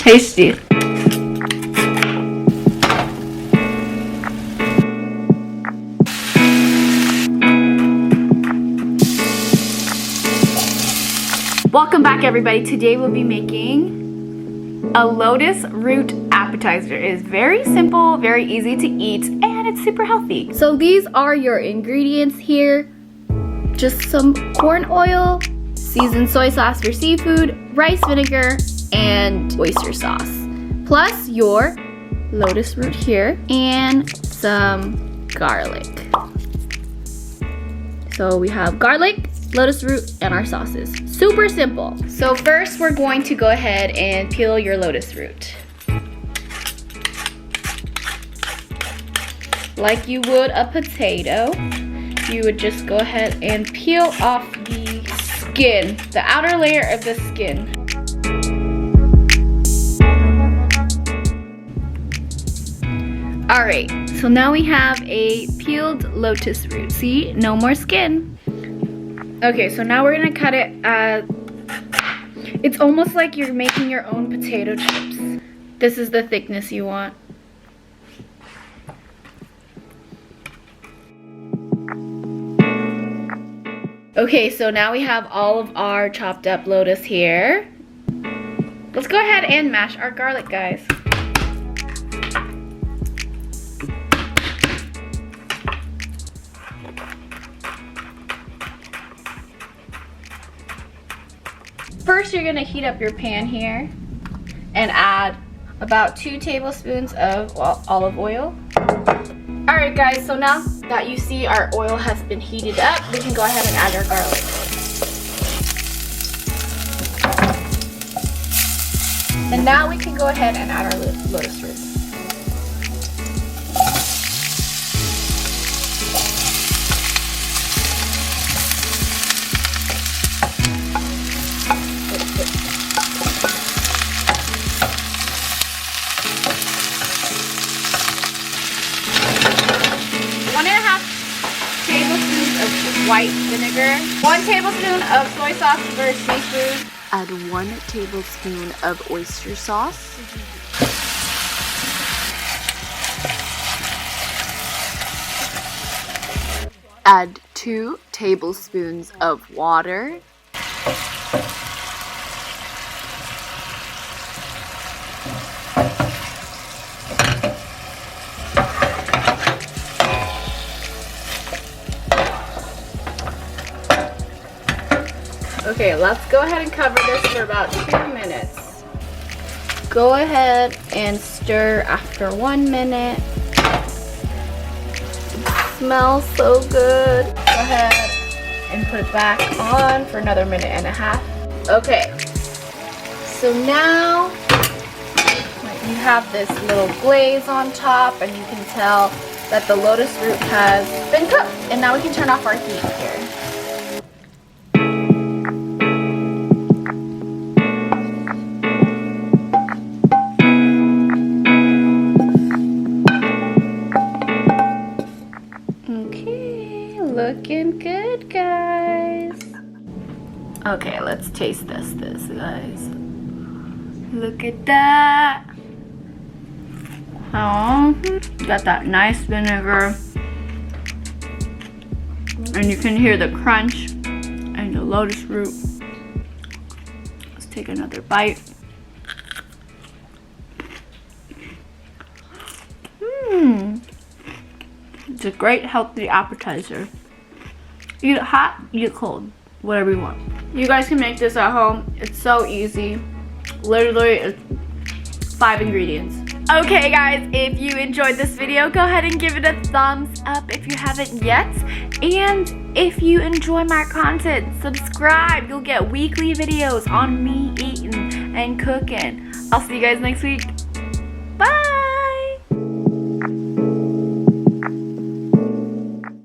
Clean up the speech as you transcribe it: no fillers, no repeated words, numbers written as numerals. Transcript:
tasty. Welcome back, everybody. Today we'll be making a Lotus Root appetizer. It is very simple, very easy to eat, and it's super healthy. So these are your ingredients here. Just some corn oil, seasoned soy sauce for seafood, rice vinegar, and oyster sauce. Plus your lotus root here and some garlic. So we have garlic, lotus root, and our sauces. Super simple. So first we're going to go ahead and peel your lotus root. Like you would a potato, you would just go ahead and peel off the skin, the outer layer of the skin. Alright, so now we have a peeled lotus root. See, no more skin. Okay, so now we're gonna cut it it's almost like you're making your own potato chips. This is the thickness you want. Okay, so now we have all of our chopped up lotus here. Let's go ahead and mash our garlic, guys. First, you're gonna heat up your pan here and add about 2 tablespoons of olive oil. All right, guys, so now that you see our oil has been heated up, we can go ahead and add our garlic. And now we can go ahead and add our lotus root. White vinegar, 1 tablespoon of soy sauce for seafood. Add 1 tablespoon of oyster sauce. Add 2 tablespoons of water. Okay, let's go ahead and cover this for about 2 minutes. Go ahead and stir after 1 minute. It smells so good. Go ahead and put it back on for another 1.5 minutes. Okay, so now you have this little glaze on top, and you can tell that the lotus root has been cooked. And now we can turn off our heat here. Looking good, guys. Okay, let's taste this guys. Look at that. Oh, got that nice vinegar. And you can hear the crunch and the lotus root. Let's take another bite. It's a great healthy appetizer. Eat it hot, eat it cold, whatever you want. You guys can make this at home. It's so easy. Literally, it's 5 ingredients. Okay, guys, if you enjoyed this video, go ahead and give it a thumbs up if you haven't yet. And if you enjoy my content, subscribe. You'll get weekly videos on me eating and cooking. I'll see you guys next week.